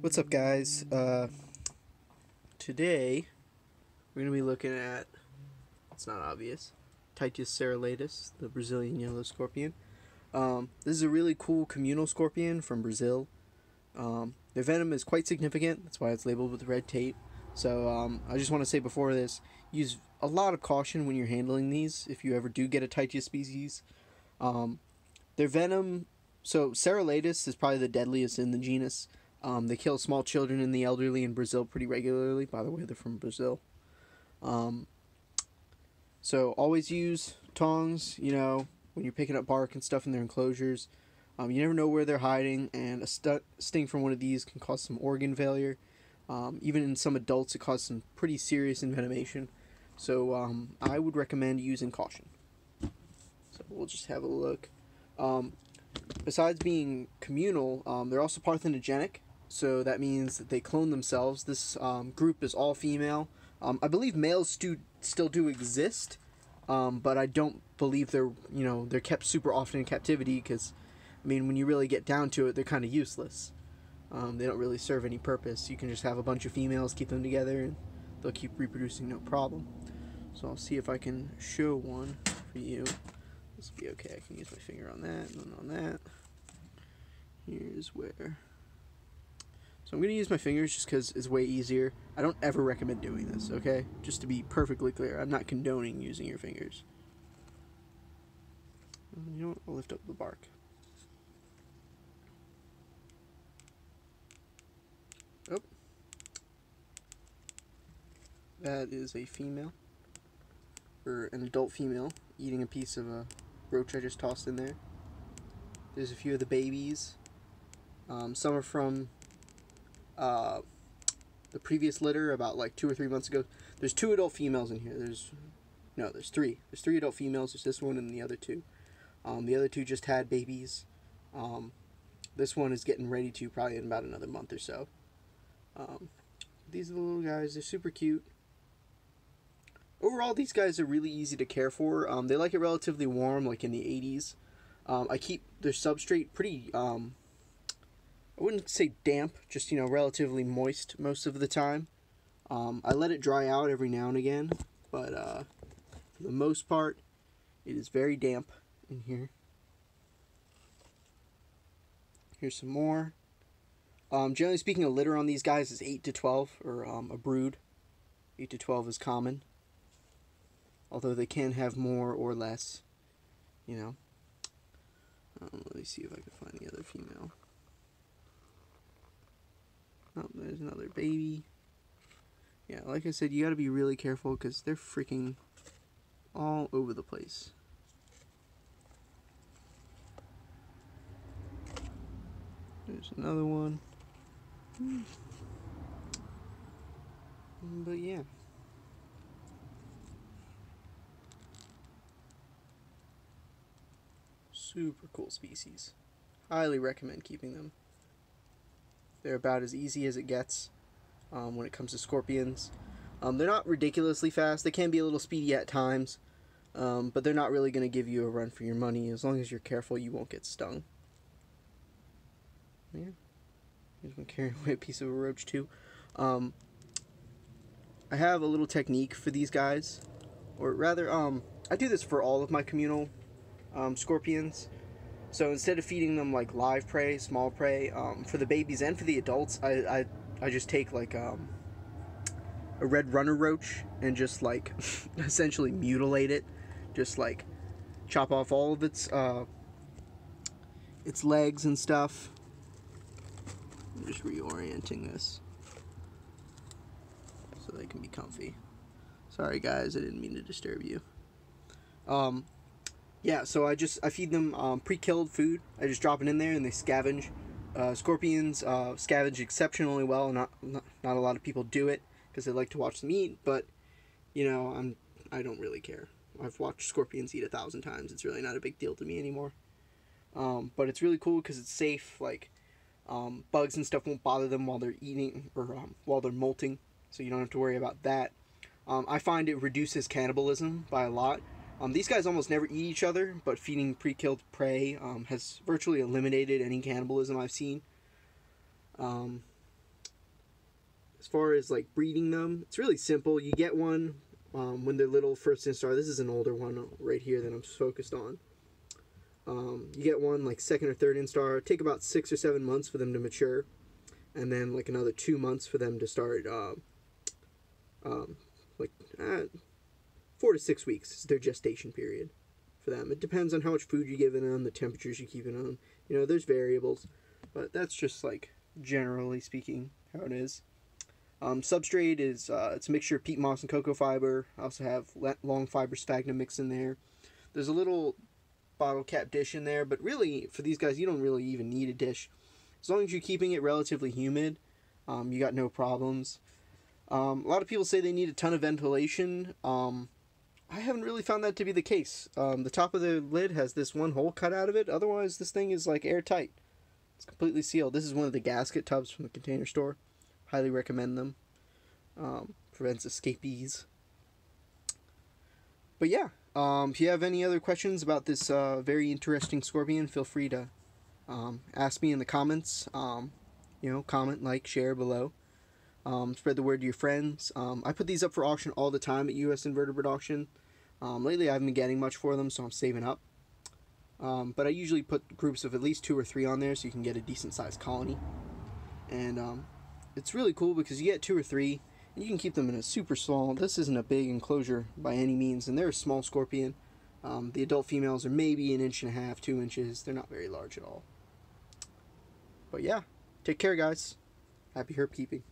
What's up, guys? Today we're going to be looking at, it's not obvious, Tityus serrulatus, the Brazilian yellow scorpion. This is a really cool communal scorpion from Brazil. Their venom is quite significant, that's why it's labeled with red tape. So I just want to say before this, use a lot of caution when you're handling these if you ever do get a Tityus species. Their venom, so serrulatus is probably the deadliest in the genus. They kill small children and the elderly in Brazil pretty regularly. By the way, they're from Brazil. So always use tongs, when you're picking up bark and stuff in their enclosures. You never know where they're hiding, and a sting from one of these can cause some organ failure. Even in some adults, it causes some pretty serious envenomation. So I would recommend using caution. So we'll just have a look. Besides being communal, they're also parthenogenic. So that means that they clone themselves. This group is all female. I believe males still do exist, but I don't believe they're kept super often in captivity because, when you really get down to it, they're kind of useless. They don't really serve any purpose. You can just have a bunch of females, keep them together, and they'll keep reproducing no problem. So I'll see if I can show one for you. This will be okay. I can use my finger on that and then on that. Here's where. So I'm going to use my fingers just because it's way easier. I don't ever recommend doing this, okay? Just to be perfectly clear, I'm not condoning using your fingers. You know what? I'll lift up the bark. Oh. That is a female. Or an adult female eating a piece of a roach I just tossed in there. There's a few of the babies. Some are from the previous litter about like 2 or 3 months ago. There's 2 adult females in here. There's 3. There's 3 adult females. There's this one and the other 2. The other 2 just had babies. This one is getting ready to, probably in about another month or so. These are the little guys. They're super cute. Overall, these guys are really easy to care for. They like it relatively warm, like in the 80s. I keep their substrate pretty, I wouldn't say damp, just, relatively moist most of the time. I let it dry out every now and again, but for the most part, it is very damp in here. Here's some more. Generally speaking, a litter on these guys is 8 to 12, or a brood. 8 to 12 is common. Although they can have more or less, Let me see if I can find the other female. Oh, there's another baby. Yeah, like I said, you gotta be really careful because they're freaking all over the place. There's another one. But yeah. Super cool species. Highly recommend keeping them. They're about as easy as it gets when it comes to scorpions. They're not ridiculously fast. They can be a little speedy at times, but they're not really going to give you a run for your money. As long as you're careful, you won't get stung. Yeah. Here's one carrying away a piece of a roach too. I have a little technique for these guys, or rather, I do this for all of my communal scorpions. So instead of feeding them like live prey, small prey, for the babies and for the adults, I just take like a red runner roach and just like essentially mutilate it, just like chop off all of its legs and stuff. I'm just reorienting this so they can be comfy. Sorry guys, I didn't mean to disturb you. Yeah, so I feed them pre-killed food. I just drop it in there and they scavenge. Scorpions scavenge exceptionally well. Not a lot of people do it because they like to watch them eat, but I don't really care. I've watched scorpions eat 1,000 times. It's really not a big deal to me anymore. But it's really cool because it's safe. Like bugs and stuff won't bother them while they're eating or while they're molting, so you don't have to worry about that. I find it reduces cannibalism by a lot. These guys almost never eat each other, but feeding pre-killed prey has virtually eliminated any cannibalism I've seen. as far as like breeding them, it's really simple. You get one when they're little, first instar. This is an older one right here that I'm focused on. You get one like second or third instar. Take about 6 or 7 months for them to mature, and then like another 2 months for them to start. 4 to 6 weeks is their gestation period for them. It depends on how much food you're giving them, the temperatures you keep it on. You know, there's variables, but that's just like generally speaking how it is. Substrate is it's a mixture of peat moss and cocoa fiber. I also have long fiber sphagnum mix in there. There's a little bottle cap dish in there, but really for these guys you don't really even need a dish. As long as you're keeping it relatively humid, you got no problems. A lot of people say they need a ton of ventilation. I haven't really found that to be the case. The top of the lid has this one hole cut out of it. Otherwise, this thing is like airtight. It's completely sealed. This is one of the gasket tubs from the Container Store. Highly recommend them. Prevents escapees. But yeah, if you have any other questions about this very interesting scorpion, feel free to ask me in the comments. Comment, like, share below. Spread the word to your friends. I put these up for auction all the time at U.S. Invertebrate Auction. Lately I haven't been getting much for them, so I'm saving up. But I usually put groups of at least 2 or 3 on there so you can get a decent sized colony. And it's really cool because you get 2 or 3 and you can keep them in a super small. This isn't a big enclosure by any means, and they're a small scorpion. The adult females are maybe 1.5 inches, 2 inches. They're not very large at all. But yeah, take care guys. Happy herp keeping.